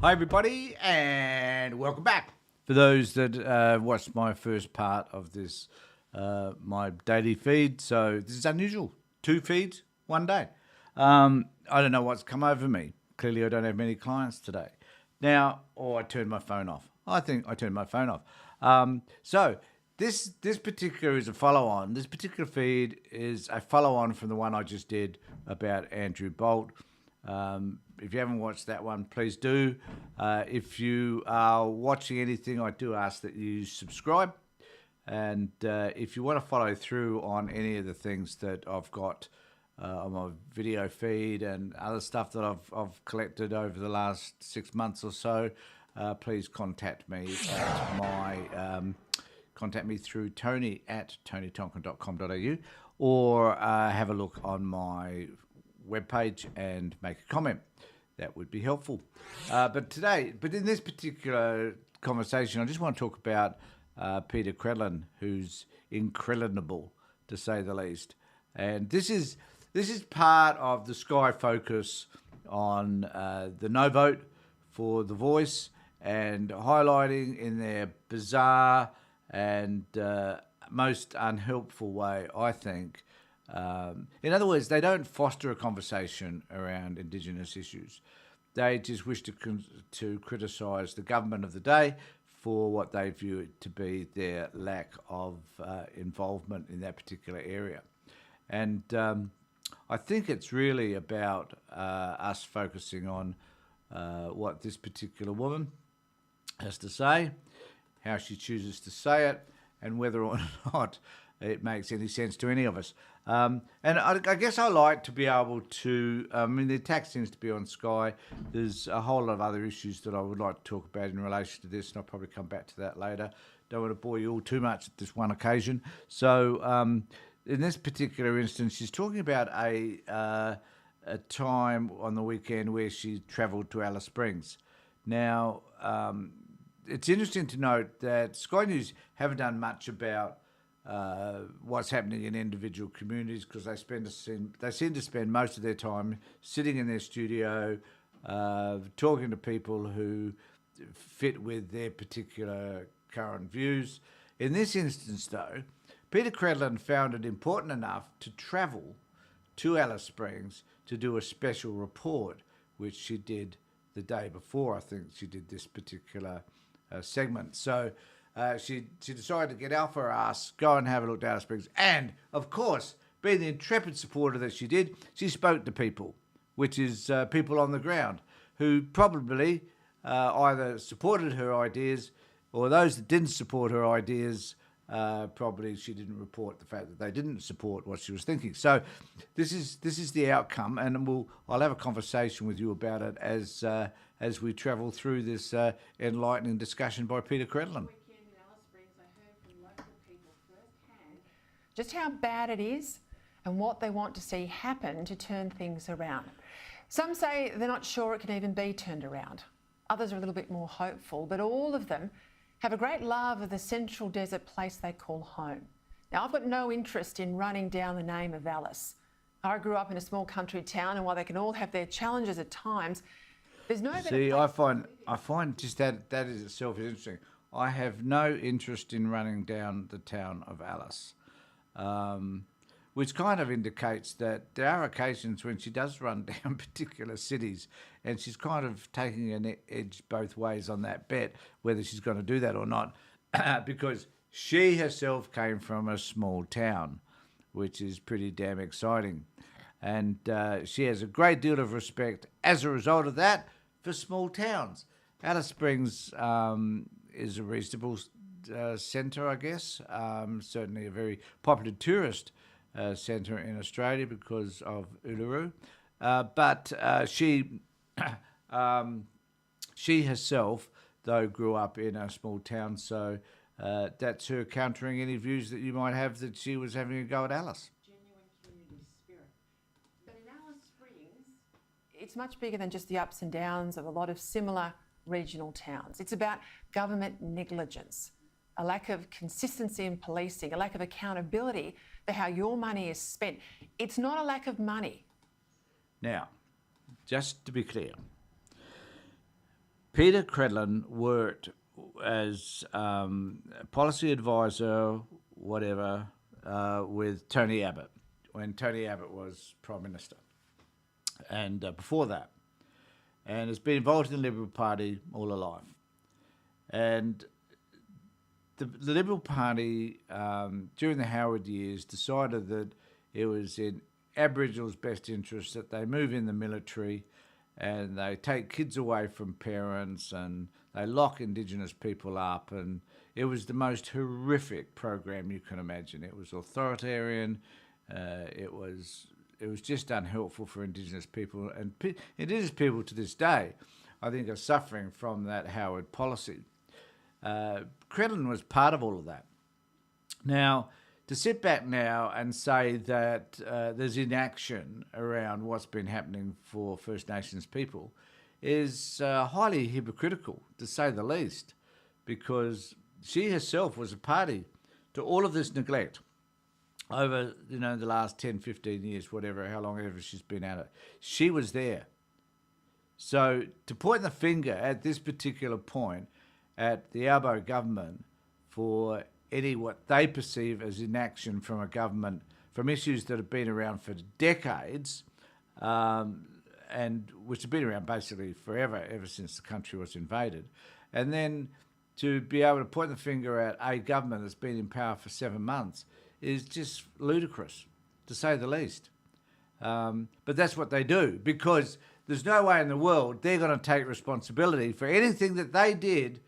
Hi, everybody, and welcome back. For those that watched my first part of this, my daily feed, so this is unusual. 2 feeds, 1 day. I don't know what's come over me. Clearly, I don't have many clients today. Now, or I turned my phone off. I think I turned my phone off. So this particular is a follow-on. This particular feed is a follow-on from the one I just did about Andrew Bolt. If you haven't watched that one, please do. If you are watching anything, I do ask that you subscribe. And if you want to follow through on any of the things that I've got on my video feed and other stuff that I've collected over the last 6 months or so, please contact me at contact me through Tony at tonytonkin.com.au or have a look on my webpage and make a comment. That would be helpful. But in this particular conversation, I just want to talk about Peter Credlin, who's incredible, to say the least. And this is part of the Sky focus on the no vote for The Voice and highlighting in their bizarre and most unhelpful way, I think. In other words, they don't foster a conversation around indigenous issues. They just wish to criticise the government of the day for what they view it to be their lack of involvement in that particular area. And I think it's really about us focusing on what this particular woman has to say, how she chooses to say it, and whether or not it makes any sense to any of us. And I guess I like to be able to, the attack seems to be on Sky. There's a whole lot of other issues that I would like to talk about in relation to this, and I'll probably come back to that later. Don't want to bore you all too much at this one occasion. So in this particular instance, she's talking about a time on the weekend where she travelled to Alice Springs. Now, it's interesting to note that Sky News haven't done much about what's happening in individual communities because they seem to spend most of their time sitting in their studio, talking to people who fit with their particular current views. In this instance, though, Peter Credlin found it important enough to travel to Alice Springs to do a special report, which she did the day before. I think she did this particular segment. So she decided to get out for her ass, go and have a look down at Springs. And, of course, being the intrepid supporter that she did, she spoke to people, which is people on the ground, who probably either supported her ideas or those that didn't support her ideas, probably she didn't report the fact that they didn't support what she was thinking. So this is the outcome, and I'll have a conversation with you about it as we travel through this enlightening discussion by Peter Credlin. Just how bad it is and what they want to see happen to turn things around. Some say they're not sure it can even be turned around. Others are a little bit more hopeful, but all of them have a great love of the central desert place they call home. Now, I've got no interest in running down the name of Alice. I grew up in a small country town, and while they can all have their challenges at times, there's no better place. I find just that is itself is interesting. I have no interest in running down the town of Alice. Which kind of indicates that there are occasions when she does run down particular cities and she's kind of taking an edge both ways on that bet, whether she's going to do that or not, because she herself came from a small town, which is pretty damn exciting. And she has a great deal of respect as a result of that for small towns. Alice Springs is a reasonable centre, I guess. Certainly a very popular tourist centre in Australia because of Uluru. But she herself, though, grew up in a small town, so that's her countering any views that you might have that she was having a go at Alice. Genuine community spirit. But in Alice Springs, it's much bigger than just the ups and downs of a lot of similar regional towns. It's about government negligence, a lack of consistency in policing, a lack of accountability for how your money is spent. It's not a lack of money. Now, just to be clear, Peter Credlin worked as policy advisor, whatever, with Tony Abbott when Tony Abbott was Prime Minister, and before that, and has been involved in the Liberal Party all her life. And the Liberal Party, during the Howard years, decided that it was in Aboriginals' best interest that they move in the military and they take kids away from parents and they lock Indigenous people up. And it was the most horrific program you can imagine. It was authoritarian. It was just unhelpful for Indigenous people. And Indigenous people to this day, I think, are suffering from that Howard policy. Credlin was part of all of that. Now, to sit back now and say that there's inaction around what's been happening for First Nations people is highly hypocritical, to say the least, because she herself was a party to all of this neglect over, the last 10, 15 years, whatever, how long ever she's been at it. She was there. So to point the finger at this particular point at the Albo government for any what they perceive as inaction from a government, from issues that have been around for decades, and which have been around basically forever, ever since the country was invaded, and then to be able to point the finger at a government that's been in power for 7 months is just ludicrous, to say the least. But that's what they do, because there's no way in the world they're going to take responsibility for anything that they did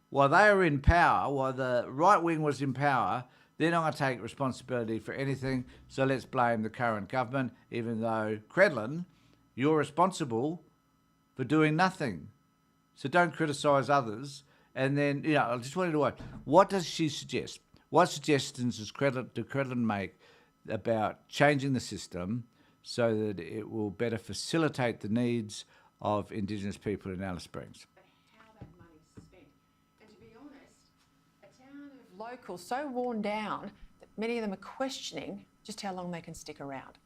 while they were in power, while the right wing was in power. They're not going to take responsibility for anything, so let's blame the current government, even though, Credlin, you're responsible for doing nothing. So don't criticise others. And then, I just wanted to know, what does she suggest? What suggestions does Credlin make about changing the system so that it will better facilitate the needs of Indigenous people in Alice Springs? Locals so worn down that many of them are questioning just how long they can stick around.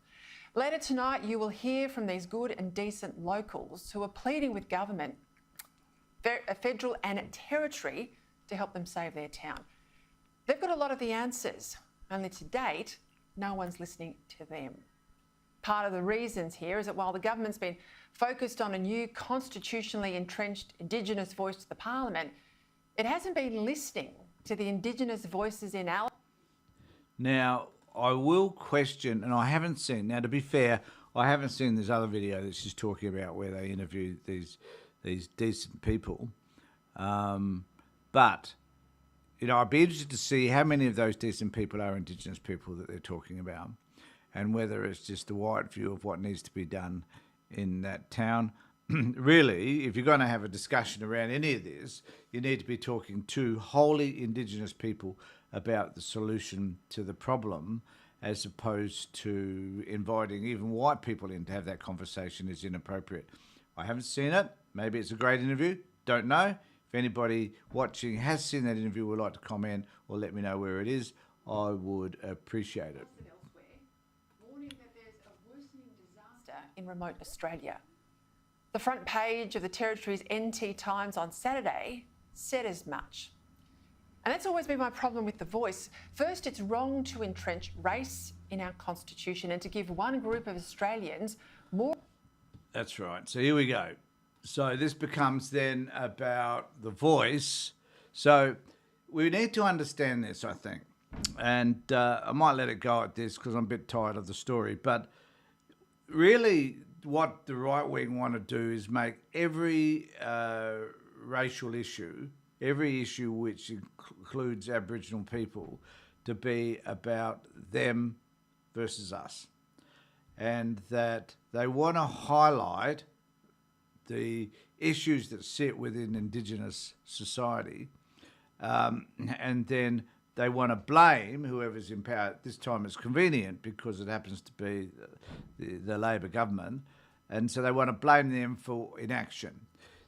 Later tonight, you will hear from these good and decent locals who are pleading with government, federal and territory, to help them save their town. They've got a lot of the answers, only to date, no one's listening to them. Part of the reasons here is that while the government's been focused on a new constitutionally entrenched Indigenous voice to the Parliament, it hasn't been listening to the Indigenous voices in Alice. Now, I will question, and I haven't seen, now to be fair, I haven't seen this other video that she's talking about where they interview these decent people. But, I'd be interested to see how many of those decent people are Indigenous people that they're talking about, and whether it's just a wide view of what needs to be done in that town. Really, if you're going to have a discussion around any of this, you need to be talking to wholly Indigenous people about the solution to the problem, as opposed to inviting even white people in to have that conversation is inappropriate. I haven't seen it. Maybe it's a great interview. Don't know. If anybody watching has seen that interview would like to comment or let me know where it is, I would appreciate it. Warning that there's a worsening disaster in remote Australia. The front page of the Territory's NT Times on Saturday said as much. And that's always been my problem with The Voice. First, it's wrong to entrench race in our constitution and to give one group of Australians more. That's right. So here we go. So this becomes then about The Voice. So we need to understand this, I think. And I might let it go at this because I'm a bit tired of the story. But really, what the right wing want to do is make every racial issue, every issue which includes Aboriginal people, to be about them versus us. And that they want to highlight the issues that sit within Indigenous society, and then they want to blame whoever's in power. This time it's convenient because it happens to be the Labor government, and so they want to blame them for inaction.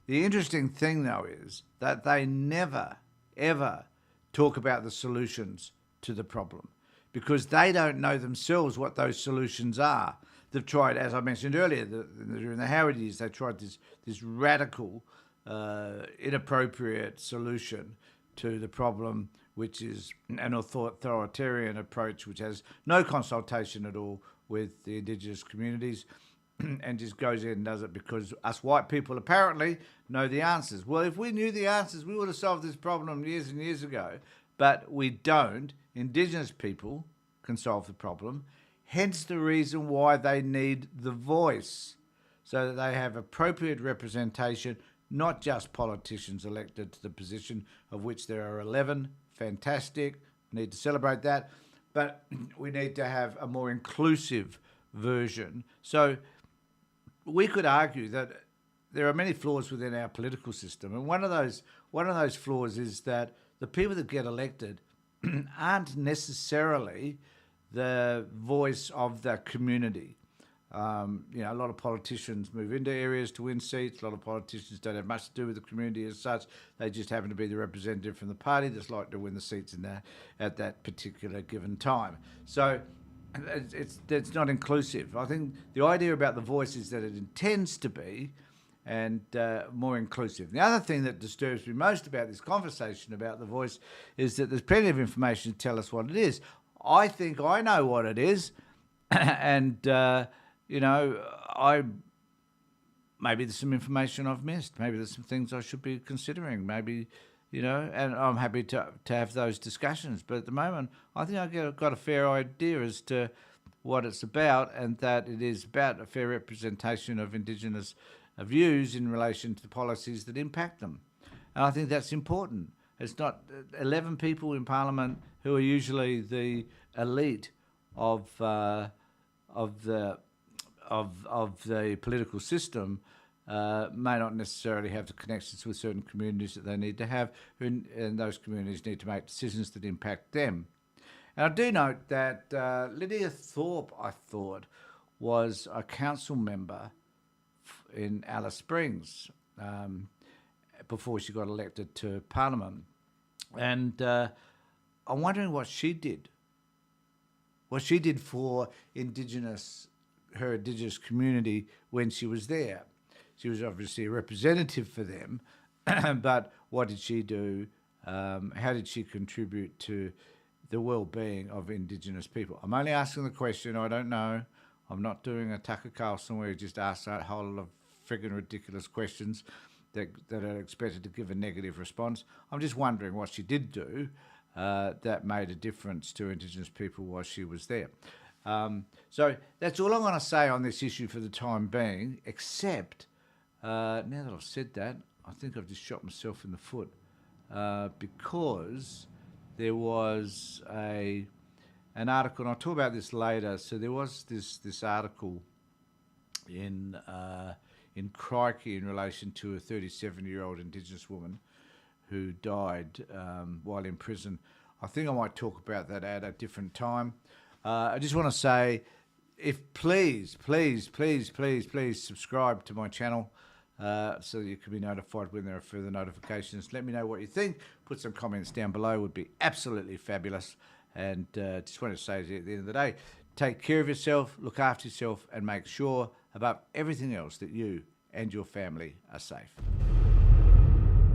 The interesting thing, though, is that they never, ever talk about the solutions to the problem, because they don't know themselves what those solutions are. They've tried, as I mentioned earlier, during the Howard years, they tried this radical inappropriate solution to the problem, which is an authoritarian approach which has no consultation at all with the indigenous communities and just goes in and does it because us white people apparently know the answers. Well, if we knew the answers, we would have solved this problem years and years ago, but we don't. Indigenous people can solve the problem, hence the reason why they need the voice, so that they have appropriate representation, not just politicians elected to the position, of which there are 11. Fantastic. Need to celebrate that. But we need to have a more inclusive version. So we could argue that there are many flaws within our political system. And one of those flaws is that the people that get elected aren't necessarily the voice of the community. A lot of politicians move into areas to win seats. A lot of politicians don't have much to do with the community as such. They just happen to be the representative from the party that's like to win the seats at that particular given time. So it's not inclusive. I think the idea about the voice is that it intends to be and more inclusive. The other thing that disturbs me most about this conversation about the voice is that there's plenty of information to tell us what it is. I think I know what it is, and maybe there's some information I've missed. Maybe there's some things I should be considering. Maybe, and I'm happy to have those discussions. But at the moment, I think I've got a fair idea as to what it's about, and that it is about a fair representation of Indigenous views in relation to the policies that impact them. And I think that's important. It's not 11 people in Parliament who are usually the elite of the political system may not necessarily have the connections with certain communities that they need to have, and those communities need to make decisions that impact them. And I do note that Lydia Thorpe, I thought, was a council member in Alice Springs before she got elected to Parliament. And I'm wondering what she did. What she did for her Indigenous community when she was there. She was obviously a representative for them, but what did she do? How did she contribute to the well-being of Indigenous people? I'm only asking the question. I don't know. I'm not doing a Tucker Carlson where you just ask a whole lot of friggin' ridiculous questions that are expected to give a negative response. I'm just wondering what she did do that made a difference to Indigenous people while she was there. So that's all I'm going to say on this issue for the time being, except now that I've said that, I think I've just shot myself in the foot because there was an article, and I'll talk about this later. So there was this article in Crikey in relation to a 37-year-old Indigenous woman who died while in prison. I think I might talk about that at a different time. I just want to say, please subscribe to my channel so that you can be notified when there are further notifications. Let me know what you think. Put some comments down below. Would be absolutely fabulous. And just want to say at the end of the day, take care of yourself, look after yourself, and make sure above everything else that you and your family are safe.